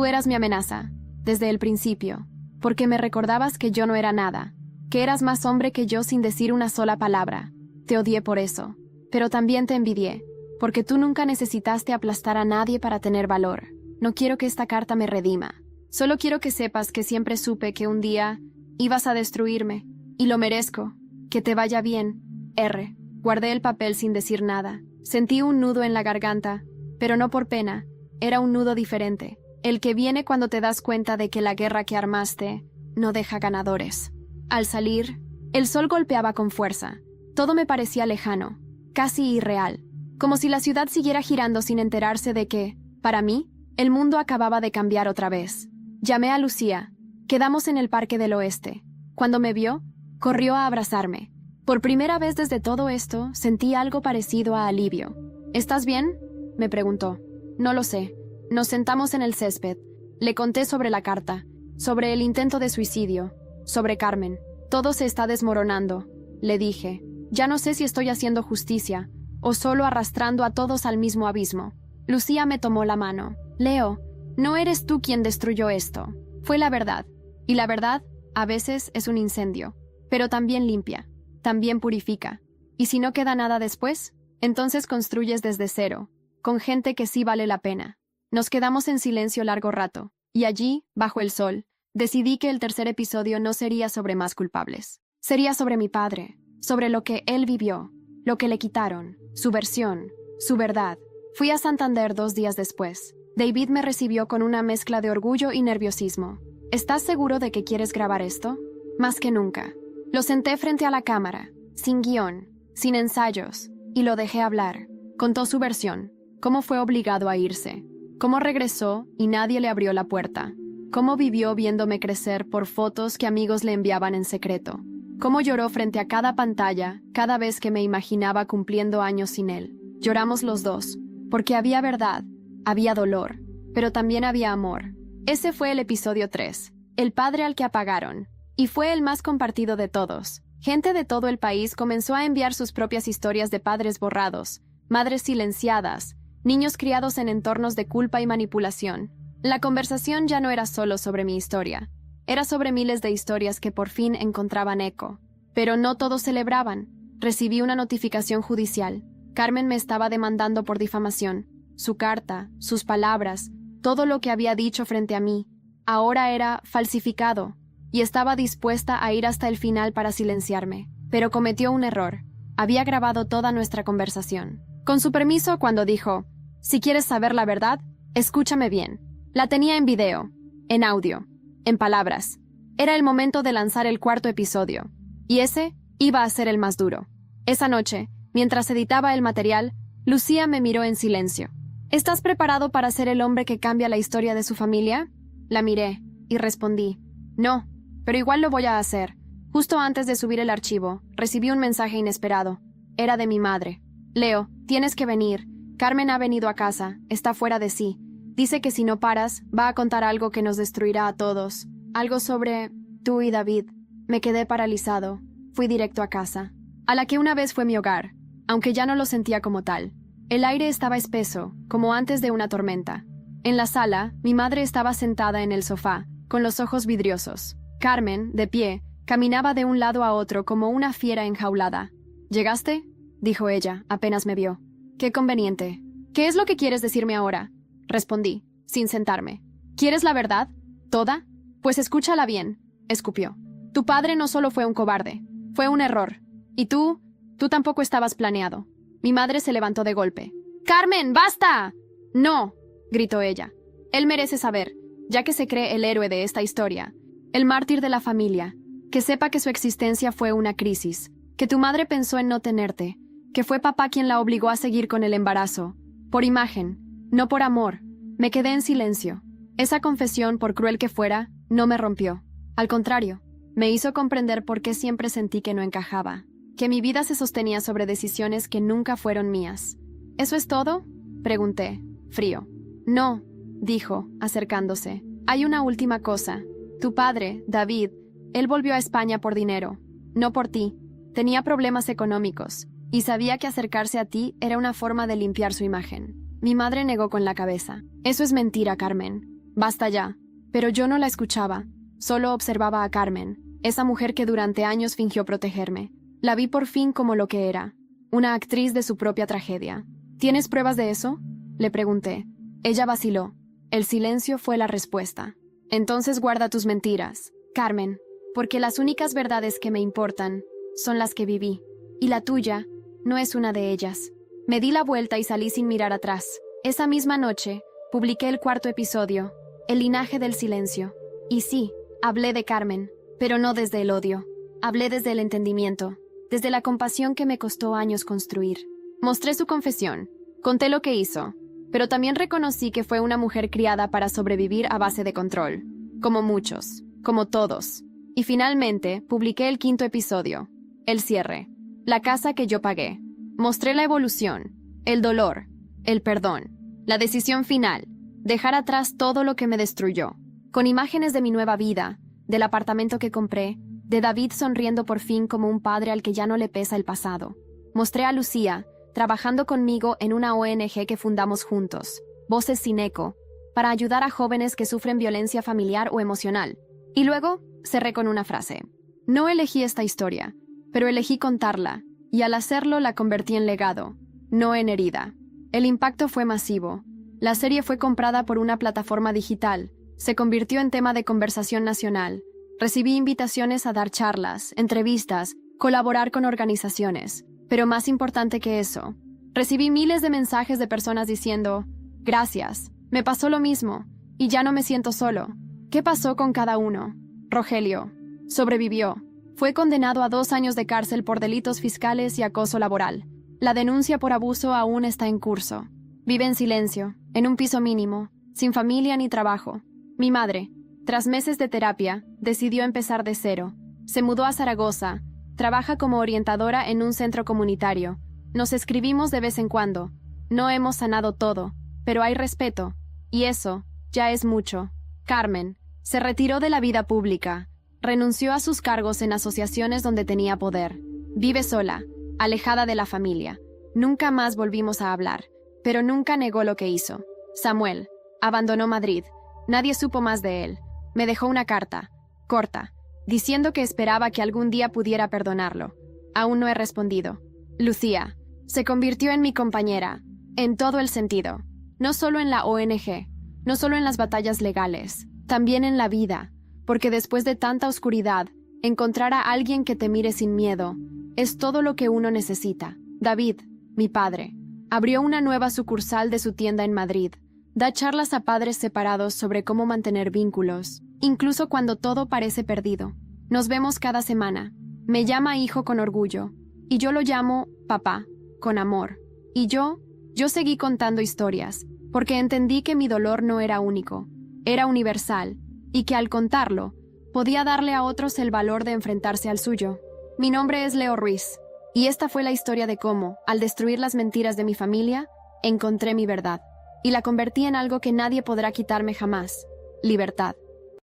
eras mi amenaza, desde el principio, porque me recordabas que yo no era nada, que eras más hombre que yo sin decir una sola palabra. Te odié por eso, pero también te envidié, porque tú nunca necesitaste aplastar a nadie para tener valor. No quiero que esta carta me redima. Solo quiero que sepas que siempre supe que un día ibas a destruirme, y lo merezco. Que te vaya bien, R. Guardé el papel sin decir nada. Sentí un nudo en la garganta, pero no por pena. Era un nudo diferente, el que viene cuando te das cuenta de que la guerra que armaste no deja ganadores. Al salir, el sol golpeaba con fuerza. Todo me parecía lejano, casi irreal, como si la ciudad siguiera girando sin enterarse de que, para mí, el mundo acababa de cambiar otra vez. Llamé a Lucía. Quedamos en el Parque del Oeste. Cuando me vio, corrió a abrazarme. Por primera vez desde todo esto, sentí algo parecido a alivio. ¿Estás bien?, me preguntó. No lo sé. Nos sentamos en el césped. Le conté sobre la carta, sobre el intento de suicidio, sobre Carmen. Todo se está desmoronando, le dije. Ya no sé si estoy haciendo justicia o solo arrastrando a todos al mismo abismo. Lucía me tomó la mano. Leo, no eres tú quien destruyó esto. Fue la verdad. Y la verdad, a veces, es un incendio. Pero también limpia. También purifica. ¿Y si no queda nada después? Entonces construyes desde cero, con gente que sí vale la pena. Nos quedamos en silencio largo rato. Y allí, bajo el sol, decidí que el tercer episodio no sería sobre más culpables. Sería sobre mi padre, sobre lo que él vivió, lo que le quitaron, su versión, su verdad. Fui a Santander 2 días después. David me recibió con una mezcla de orgullo y nerviosismo. ¿Estás seguro de que quieres grabar esto? Más que nunca. Lo senté frente a la cámara, sin guión, sin ensayos, y lo dejé hablar. Contó su versión, cómo fue obligado a irse, cómo regresó y nadie le abrió la puerta, cómo vivió viéndome crecer por fotos que amigos le enviaban en secreto, cómo lloró frente a cada pantalla cada vez que me imaginaba cumpliendo años sin él. Lloramos los dos, porque había verdad, había dolor, pero también había amor. Ese fue el episodio 3, el padre al que apagaron, y fue el más compartido de todos. Gente de todo el país comenzó a enviar sus propias historias de padres borrados, madres silenciadas, niños criados en entornos de culpa y manipulación. La conversación ya no era solo sobre mi historia, era sobre miles de historias que por fin encontraban eco. Pero no todos celebraban. Recibí una notificación judicial. Carmen me estaba demandando por difamación. Su carta, sus palabras, todo lo que había dicho frente a mí, ahora era falsificado, y estaba dispuesta a ir hasta el final para silenciarme. Pero cometió un error. Había grabado toda nuestra conversación. Con su permiso, cuando dijo, «Si quieres saber la verdad, escúchame bien». La tenía en video, en audio, en palabras. Era el momento de lanzar el 4º episodio, y ese iba a ser el más duro. Esa noche, mientras editaba el material, Lucía me miró en silencio. «¿Estás preparado para ser el hombre que cambia la historia de su familia?». La miré, y respondí, «No, pero igual lo voy a hacer». Justo antes de subir el archivo, recibí un mensaje inesperado. Era de mi madre. «Leo, tienes que venir. Carmen ha venido a casa, está fuera de sí. Dice que si no paras, va a contar algo que nos destruirá a todos. Algo sobre tú y David». Me quedé paralizado. Fui directo a casa, a la que una vez fue mi hogar, aunque ya no lo sentía como tal. El aire estaba espeso, como antes de una tormenta. En la sala, mi madre estaba sentada en el sofá, con los ojos vidriosos. Carmen, de pie, caminaba de un lado a otro como una fiera enjaulada. «¿Llegaste?», dijo ella, apenas me vio. «Qué conveniente. ¿Qué es lo que quieres decirme ahora?», respondí, sin sentarme. «¿Quieres la verdad? ¿Toda? Pues escúchala bien», escupió. «Tu padre no solo fue un cobarde, fue un error. Y tú tampoco estabas planeado». Mi madre se levantó de golpe. «¡Carmen, basta!». «No», gritó ella. «Él merece saber, ya que se cree el héroe de esta historia, el mártir de la familia, que sepa que su existencia fue una crisis, que tu madre pensó en no tenerte, que fue papá quien la obligó a seguir con el embarazo, por imagen, no por amor». Me quedé en silencio. Esa confesión, por cruel que fuera, no me rompió. Al contrario, me hizo comprender por qué siempre sentí que no encajaba, que mi vida se sostenía sobre decisiones que nunca fueron mías. «¿Eso es todo?», pregunté, frío. «No», dijo, acercándose. «Hay una última cosa. Tu padre, David, él volvió a España por dinero, no por ti. Tenía problemas económicos, y sabía que acercarse a ti era una forma de limpiar su imagen». Mi madre negó con la cabeza. «Eso es mentira, Carmen. Basta ya». Pero yo no la escuchaba. Solo observaba a Carmen, esa mujer que durante años fingió protegerme. La vi por fin como lo que era, una actriz de su propia tragedia. «¿Tienes pruebas de eso?», le pregunté. Ella vaciló. El silencio fue la respuesta. «Entonces guarda tus mentiras, Carmen, porque las únicas verdades que me importan son las que viví, y la tuya no es una de ellas». Me di la vuelta y salí sin mirar atrás. Esa misma noche, publiqué el 4º episodio, El linaje del silencio. Y sí, hablé de Carmen, pero no desde el odio. Hablé desde el entendimiento, desde la compasión que me costó años construir. Mostré su confesión, conté lo que hizo, pero también reconocí que fue una mujer criada para sobrevivir a base de control, como muchos, como todos. Y finalmente, publiqué el 5º episodio, El cierre, la casa que yo pagué. Mostré la evolución, el dolor, el perdón, la decisión final, dejar atrás todo lo que me destruyó. Con imágenes de mi nueva vida, del apartamento que compré, de David sonriendo por fin como un padre al que ya no le pesa el pasado. Mostré a Lucía, trabajando conmigo en una ONG que fundamos juntos, Voces sin Eco, para ayudar a jóvenes que sufren violencia familiar o emocional. Y luego cerré con una frase. No elegí esta historia, pero elegí contarla, y al hacerlo la convertí en legado, no en herida. El impacto fue masivo. La serie fue comprada por una plataforma digital, se convirtió en tema de conversación nacional. Recibí invitaciones a dar charlas, entrevistas, colaborar con organizaciones. Pero más importante que eso, recibí miles de mensajes de personas diciendo, gracias, me pasó lo mismo, y ya no me siento solo. ¿Qué pasó con cada uno? Rogelio sobrevivió. Fue condenado a 2 años de cárcel por delitos fiscales y acoso laboral. La denuncia por abuso aún está en curso. Vive en silencio, en un piso mínimo, sin familia ni trabajo. Mi madre, tras meses de terapia, decidió empezar de cero. Se mudó a Zaragoza. Trabaja como orientadora en un centro comunitario. Nos escribimos de vez en cuando. No hemos sanado todo, pero hay respeto. Y eso ya es mucho. Carmen se retiró de la vida pública. Renunció a sus cargos en asociaciones donde tenía poder. Vive sola, alejada de la familia. Nunca más volvimos a hablar, pero nunca negó lo que hizo. Samuel abandonó Madrid. Nadie supo más de él. Me dejó una carta, corta, diciendo que esperaba que algún día pudiera perdonarlo. Aún no he respondido. Lucía se convirtió en mi compañera, en todo el sentido. No solo en la ONG, no solo en las batallas legales, también en la vida, porque después de tanta oscuridad, encontrar a alguien que te mire sin miedo es todo lo que uno necesita. David, mi padre, abrió una nueva sucursal de su tienda en Madrid. Da charlas a padres separados sobre cómo mantener vínculos, incluso cuando todo parece perdido. Nos vemos cada semana. Me llama hijo con orgullo, y yo lo llamo papá, con amor. Y yo seguí contando historias, porque entendí que mi dolor no era único, era universal, y que al contarlo, podía darle a otros el valor de enfrentarse al suyo. Mi nombre es Leo Ruiz, y esta fue la historia de cómo, al destruir las mentiras de mi familia, encontré mi verdad, y la convertí en algo que nadie podrá quitarme jamás: libertad.